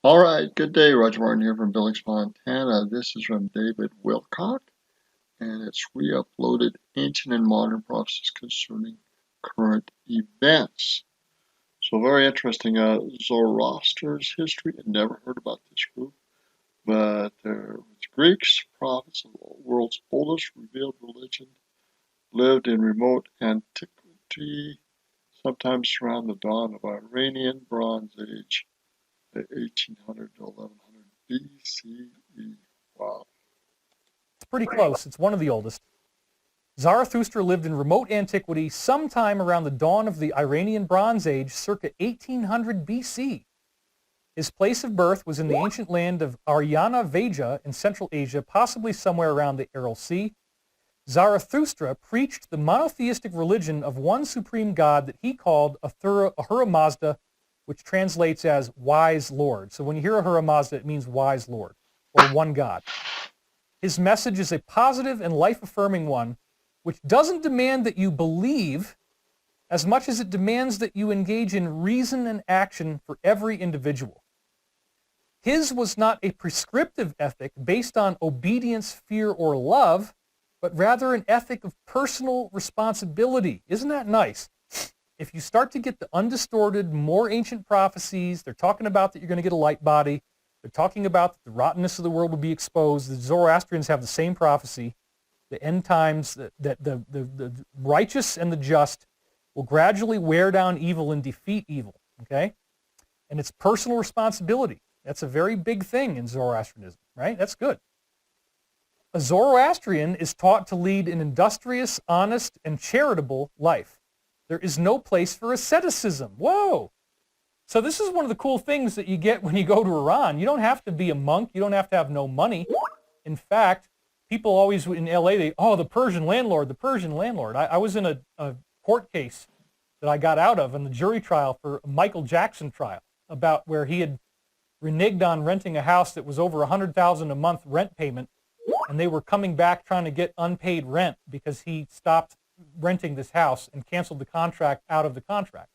All right, good day. Roger Martin here from Billings, Montana. This is from David Wilcox, and it's re-uploaded Ancient and Modern Prophecies Concerning Current Events. So very interesting. Zoroaster's history. I never heard about this group, but there was Greeks, prophets of the world's oldest revealed religion, lived in remote antiquity, sometimes around the dawn of Iranian Bronze Age, the 1800 to 1100 BCE. Wow. It's pretty close. It's one of the oldest. Zarathustra lived in remote antiquity sometime around the dawn of the Iranian Bronze Age, circa 1800 BC. His place of birth was in the ancient land of Aryana Vaja in Central Asia, possibly somewhere around the Aral Sea. Zarathustra preached the monotheistic religion of one supreme God that he called Ahura Mazda, which translates as wise Lord. So when you hear Ahura Mazda, it means wise Lord, or one God. His message is a positive and life-affirming one, which doesn't demand that you believe as much as it demands that you engage in reason and action for every individual. His was not a prescriptive ethic based on obedience, fear, or love, but rather an ethic of personal responsibility. Isn't that nice? If you start to get the undistorted, more ancient prophecies, they're talking about that you're going to get a light body. They're talking about that the rottenness of the world will be exposed. The Zoroastrians have the same prophecy. The end times, that the righteous and the just will gradually wear down evil and defeat evil, okay? And it's personal responsibility. That's a very big thing in Zoroastrianism, right? That's good. A Zoroastrian is taught to lead an industrious, honest, and charitable life. There is no place for asceticism. Whoa! So this is one of the cool things that you get when you go to Iran. You don't have to be a monk. You don't have to have no money. In fact, people always in LA, the Persian landlord, the Persian landlord. I was in a court case that I got out of in the jury trial for a Michael Jackson trial about where he had reneged on renting a house that was over $100,000 a month rent payment, and they were coming back trying to get unpaid rent because he stopped renting this house and canceled the contract out of the contract.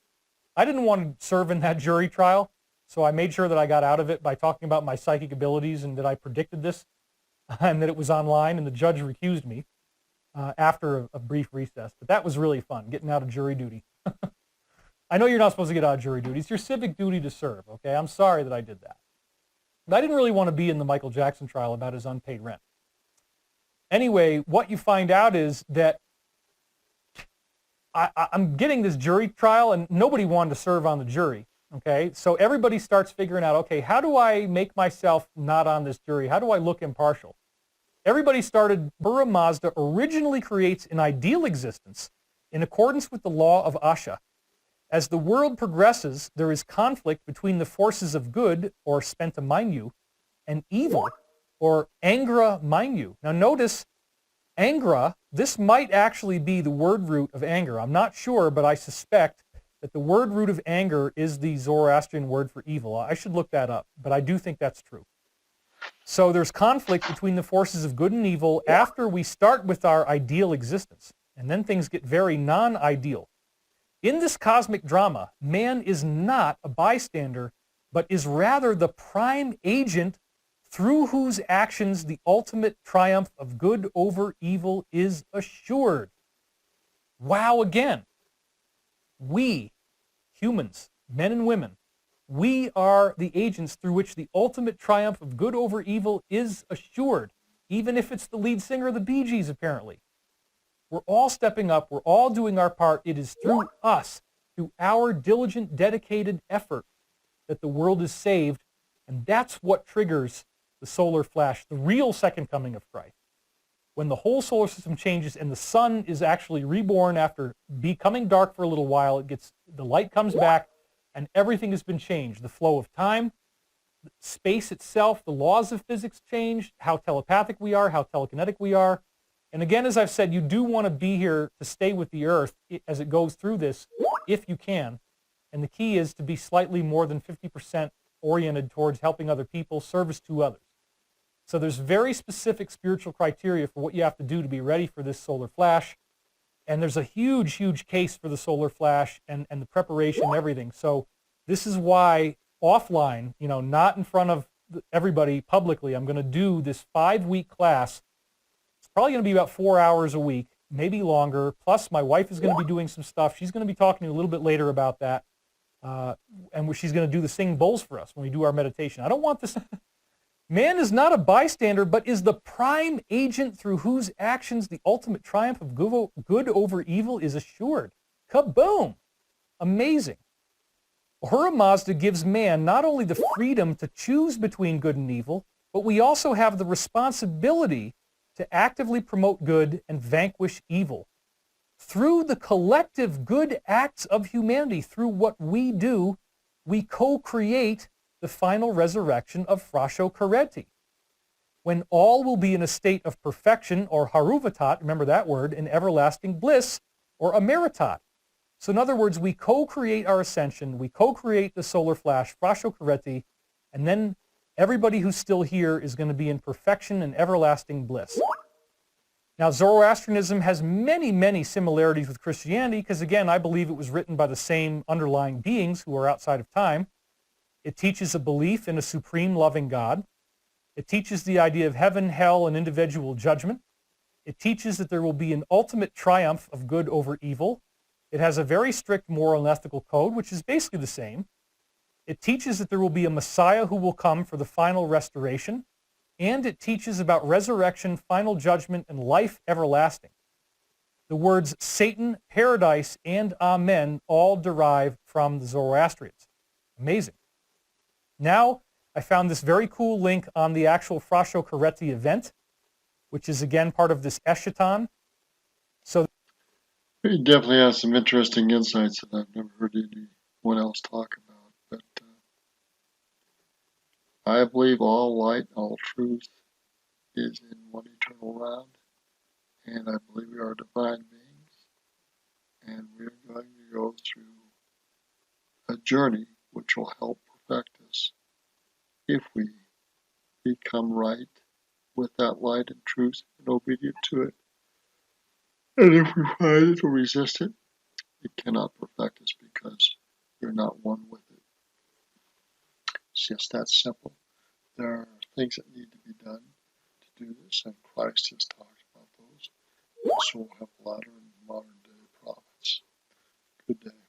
I didn't want to serve in that jury trial, so I made sure that I got out of it by talking about my psychic abilities and that I predicted this and that it was online, and the judge recused me after a brief recess. But that was really fun, getting out of jury duty. I know you're not supposed to get out of jury duty. It's your civic duty to serve, okay? I'm sorry that I did that. But I didn't really want to be in the Michael Jackson trial about his unpaid rent. Anyway, what you find out is that I'm getting this jury trial, and nobody wanted to serve on the jury, okay? So everybody starts figuring out, okay, how do I make myself not on this jury? How do I look impartial? Everybody started, Ahura Mazda originally creates an ideal existence in accordance with the law of Asha. As the world progresses, there is conflict between the forces of good, or Spenta Mainyu, and evil, or Angra Mainyu. Now notice, Angra, this might actually be the word root of anger. I'm not sure, but I suspect that the word root of anger is the Zoroastrian word for evil. I should look that up, but I do think that's true. So there's conflict between the forces of good and evil after we start with our ideal existence, and then things get very non-ideal. In this cosmic drama, man is not a bystander, but is rather the prime agent through whose actions the ultimate triumph of good over evil is assured. Wow, again. We, humans, men and women, we are the agents through which the ultimate triumph of good over evil is assured, even if it's the lead singer of the Bee Gees, apparently. We're all stepping up. We're all doing our part. It is through us, through our diligent, dedicated effort, that the world is saved, and that's what triggers the solar flash, the real second coming of Christ. When the whole solar system changes and the sun is actually reborn after becoming dark for a little while, the light comes back and everything has been changed. The flow of time, space itself, the laws of physics change, how telepathic we are, how telekinetic we are. And again, as I've said, you do want to be here to stay with the earth as it goes through this, if you can. And the key is to be slightly more than 50% oriented towards helping other people, service to others. So there's very specific spiritual criteria for what you have to do to be ready for this solar flash. And there's a huge, huge case for the solar flash and the preparation and everything. So this is why offline, not in front of everybody publicly. I'm going to do this 5-week class. It's probably going to be about 4 hours a week, maybe longer. Plus, my wife is going to be doing some stuff. She's going to be talking to you a little bit later about that. And she's going to do the singing bowls for us when we do our meditation. I don't want this. Man is not a bystander, but is the prime agent through whose actions the ultimate triumph of good over evil is assured. Kaboom! Amazing. Ahura Mazda gives man not only the freedom to choose between good and evil, but we also have the responsibility to actively promote good and vanquish evil. Through the collective good acts of humanity, through what we do, we co-create the final resurrection of Frasho Kareti, when all will be in a state of perfection, or haruvatat, remember that word, in everlasting bliss, or ameritat. So in other words, we co-create our ascension, we co-create the solar flash, Frasho Kareti, and then everybody who's still here is going to be in perfection and everlasting bliss. Now, Zoroastrianism has many, many similarities with Christianity because, again, I believe it was written by the same underlying beings who are outside of time. It teaches a belief in a supreme loving God. It teaches the idea of heaven, hell, and individual judgment. It teaches that there will be an ultimate triumph of good over evil. It has a very strict moral and ethical code, which is basically the same. It teaches that there will be a Messiah who will come for the final restoration. And it teaches about resurrection, final judgment, and life everlasting. The words Satan, paradise, and Amen all derive from the Zoroastrians. Amazing. Now, I found this very cool link on the actual Frasho Kareti event, which is again part of this Eschaton. So He definitely has some interesting insights that I've never heard anyone else talk about. But I believe all light, all truth is in one eternal round, and I believe we are divine beings, and we're going to go through a journey which will help perfect us if we become right with that light and truth and obedient to it. And if we find it or resist it, it cannot perfect us because we're not one with it. It's just that simple. There are things that need to be done to do this, and Christ has talked about those. And so we'll have latter and modern day prophets. Good day.